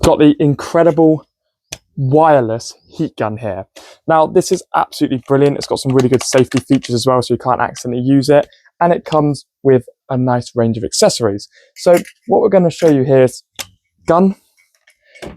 got the incredible wireless heat gun here. Now, this is absolutely brilliant. It's got some really good safety features as well, so you can't accidentally use it. And it comes with a nice range of accessories. So what we're going to show you here is gun.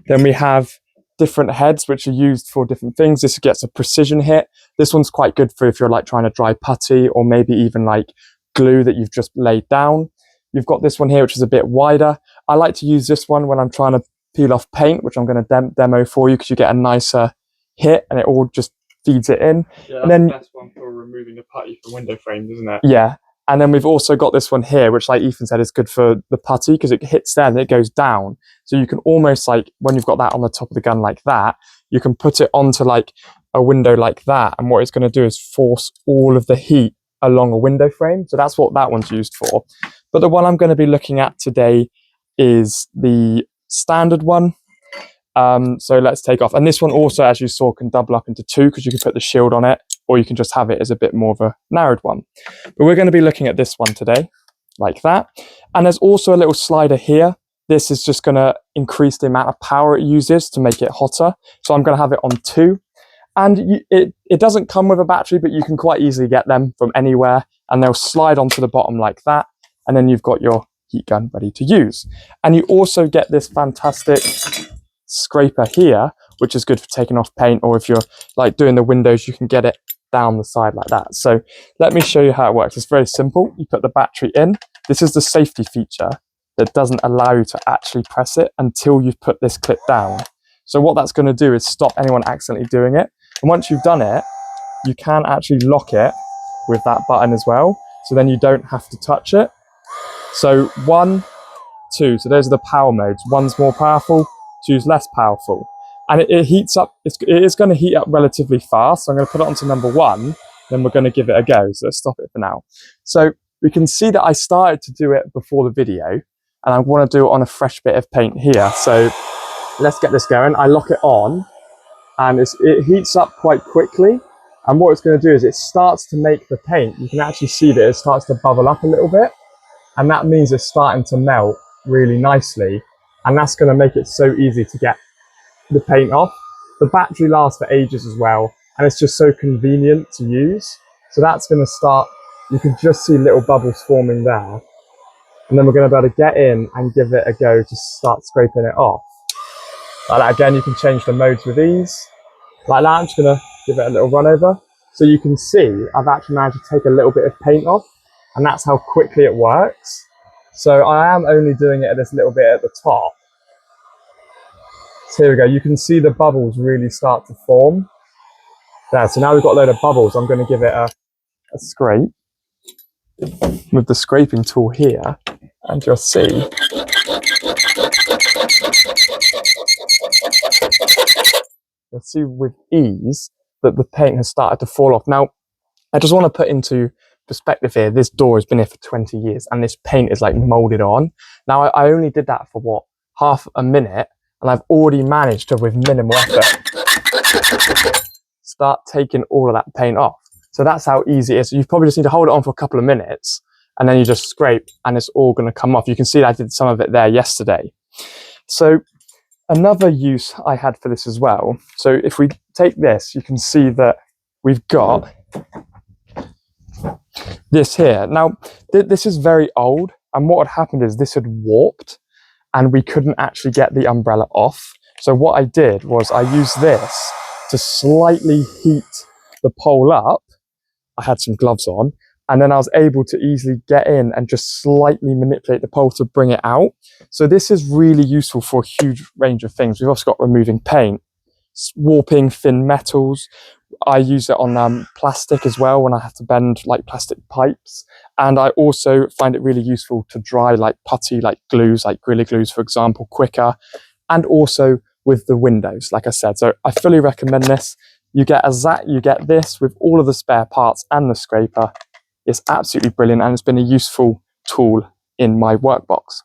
Then we have different heads, which are used for different things. This gets a precision hit. This one's quite good for if you're like trying to dry putty or maybe even like glue that you've just laid down. You've got this one here, which is a bit wider. I like to use this one when I'm trying to peel off paint, which I'm going to demo for you because you get a nicer hit and it all just feeds it in. Yeah, and then the best one for removing the putty from window frames, isn't it? Yeah. And then we've also got this one here, which like Ethan said is good for the putty because it hits there and it goes down. So you can almost like, when you've got that on the top of the gun like that, you can put it onto like a window like that. And what it's going to do is force all of the heat along a window frame. So that's what that one's used for. But the one I'm going to be looking at today is the standard one. So let's take off. And this one also, as you saw, can double up into two because you can put the shield on it, or you can just have it as a bit more of a narrowed one. But we're going to be looking at this one today, like that. And there's also a little slider here. This is just going to increase the amount of power it uses to make it hotter. So I'm going to have it on 2. And it doesn't come with a battery, but you can quite easily get them from anywhere. And they'll slide onto the bottom like that. And then you've got your heat gun ready to use. And you also get this fantastic scraper here, which is good for taking off paint, or if you're like doing the windows, you can get it down the side like that. So let me show you how it works. It's very simple. You put the battery in. This is the safety feature that doesn't allow you to actually press it until you've put this clip down. So what that's going to do is stop anyone accidentally doing it. And once you've done it, you can actually lock it with that button as well. So then you don't have to touch it. So 1, 2, so those are the power modes. 1's more powerful, 2's less powerful. And it heats up, it is going to heat up relatively fast. So I'm going to put it onto number 1, then we're going to give it a go. So let's stop it for now. So we can see that I started to do it before the video, and I want to do it on a fresh bit of paint here. So let's get this going. I lock it on, and it heats up quite quickly. And what it's going to do is it starts to make the paint. You can actually see that it starts to bubble up a little bit. And that means it's starting to melt really nicely. And that's going to make it so easy to get the paint off. The battery lasts for ages as well. And it's just so convenient to use. So that's going to start, you can just see little bubbles forming there. And then we're going to be able to get in and give it a go to start scraping it off. Like that again, you can change the modes with ease. Like that, I'm just going to give it a little run over. So you can see I've actually managed to take a little bit of paint off. And that's how quickly it works. So I am only doing it at this little bit at the top. So here we go. You can see the bubbles really start to form. There, so now we've got a load of bubbles. I'm going to give it a scrape with the scraping tool here. And you'll see with ease that the paint has started to fall off. Now, I just want to put into perspective here, this door has been here for 20 years and this paint is like molded on. Now I only did that for what, half a minute, and I've already managed to, with minimal effort, start taking all of that paint off. So that's how easy it is. You probably just need to hold it on for a couple of minutes and then you just scrape and it's all going to come off. You can see that I did some of it there yesterday. So another use I had for this as well. So if we take this, you can see that we've got this here. Now, this is very old, and what had happened is this had warped and we couldn't actually get the umbrella off. So what I did was I used this to slightly heat the pole up. I had some gloves on, and then I was able to easily get in and just slightly manipulate the pole to bring it out. So this is really useful for a huge range of things. We've also got removing paint, warping thin metals. I use it on plastic as well when I have to bend like plastic pipes. And I also find it really useful to dry like putty, like glues, like Gorilla Glues, for example, quicker. And also with the windows, like I said. So I fully recommend this. You get you get this with all of the spare parts and the scraper. It's absolutely brilliant, and it's been a useful tool in my workbox.